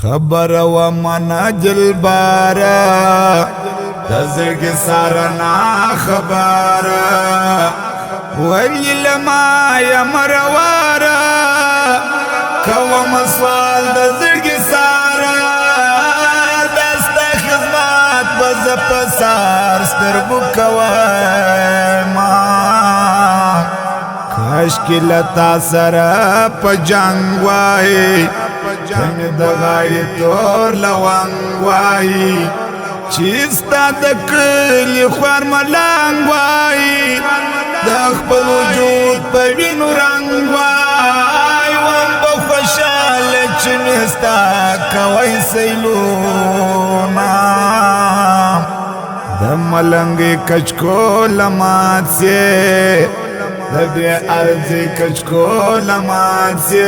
خبر و منجل بارا دزرگ سارنا خبارا ولی لما یمروارا کوم سوال دزرگ سارا دست خدمات بزپسار سترگو کوما کاشکی لتا سرا پا جنگوائی جنگ دغای تور لوانگوائی چیستا دکلی خوار ملانگوائی دخپل وجود پا وینو رنگوائی وان بخوشال چنستا کوئی سیلونا دملنگی کچکو لمات سے دبی ارزی کچکو لمات سے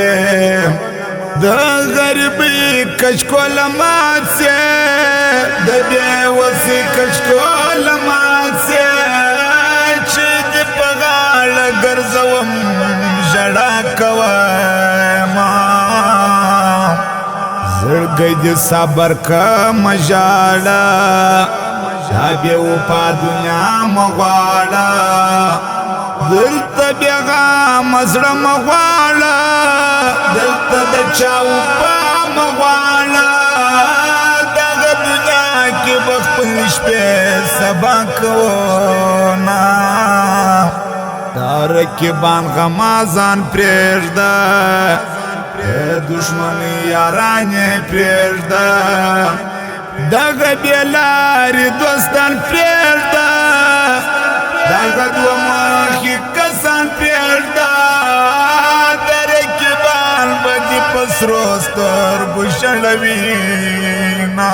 دا غربی کچکو لمات سے دبی وسی کچکو لمات سے چید پغال گرزوم جڑا کوما زرگی دی صبر کا مجالا دبی وپا دنیا مغالا دلتا بیغا مزر مغالا دلتا دا چاو پا مغالا داغ دنیا کی بخپلش پی سبا کونا دارکی بان غمازان پریجدا دشمنی یارانی پریجدا داغ بیلاری دوستان پریجدا داغ دو ماخی کسان پریجدا درکی بان بدی پس روستر بشلوینا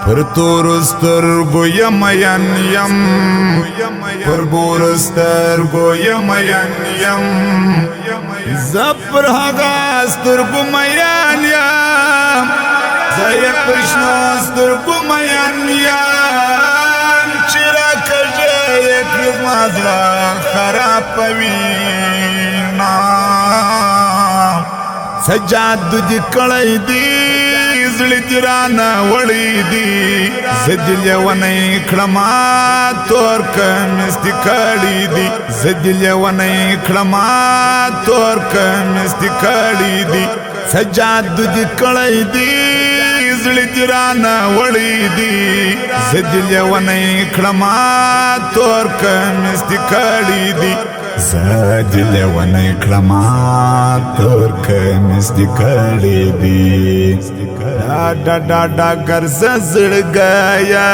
پر تورستر گو یم یم پر بورستر گو یم یم زپر هغاستر گو مین یم زی پرشناستر گو مین یم چرا کجه یک مزرا خراب پوینا سجاد دی کڑی دی زړه دیرانا وړی دی زدل ونی کړما تور کمست کړی دی زدل ونی کړما تور کمست کړی دی سجاد دی کړی دی زړه دیرانا وړی دی زدل ونی کړما تور کمست کړی دی زدل ونی کړما تور کمست کړی دی ڈا ڈا ڈا گرز زڑگایا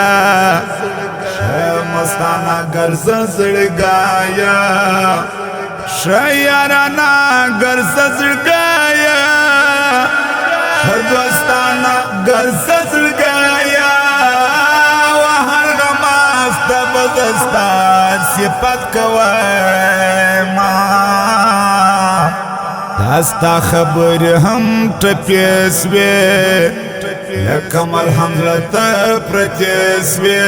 شمستانا گرز زڑگایا شیارانا گرز زڑگایا شدوستانا گرز زڑگایا وہر غماستا بزستا سپت کوائما داستا خبر ہم ٹپیس وے لکمل حملتا پرتیس وے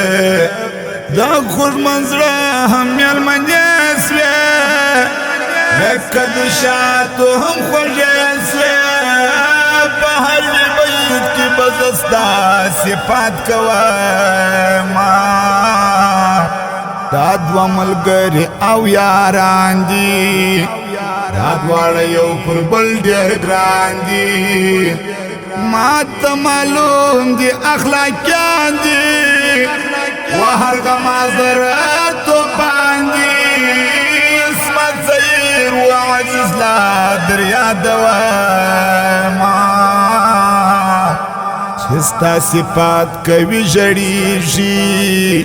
دا خود منظر ہم یلمنیس وے لکد شاتو ہم خوشیس وے پہر بیت کی بزستا سپات کوائما داد و ملگر او یاران دی دادوار یو پر بل دیر گران دی مات معلوم دی اخلاقیان دی وہر غمازر تو پاندی اسمت زیر و عزیز لا دریا دوائما چستا صفات کوي جڑیشی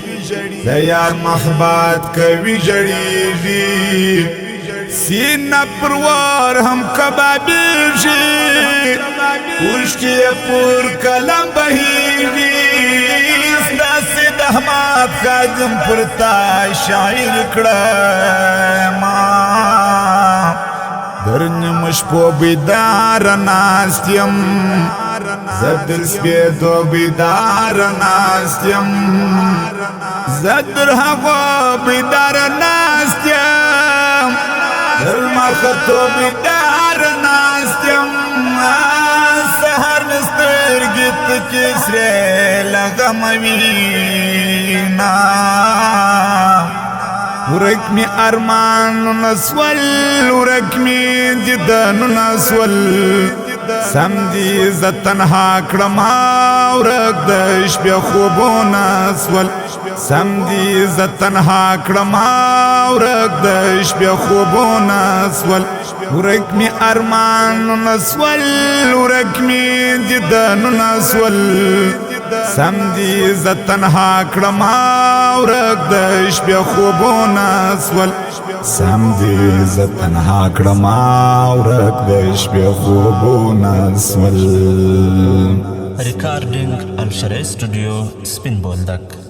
دیار محبات کوي جڑیشی سینہ پروار ہم کبابیشی پوشتی پور کلم بہیشی استا سید احمد خادم پرتا شاعر کڑما درن مشپو بیدار ناستیم زدر سپیدو بیدار ناستیم زدر حقو بیدار ناستیم المخطو بیدار ناستیم تکسرے لغموینا ورک می ارمان نسول ورک می جدن نسول سمدی زتنها کڑما ورک دش بی خوبون اسول سمدی زتنها کڑما ورک دش بی خوبون اسول ورک می ارمان نسول ورک می جدن نسول سمدی زتنها کڑما ورک دش بی خوبون اسول سمدی زتنها کڑما ورک دش بی خوبون اسول Recording Al Sharai Studio, Spin Boldak.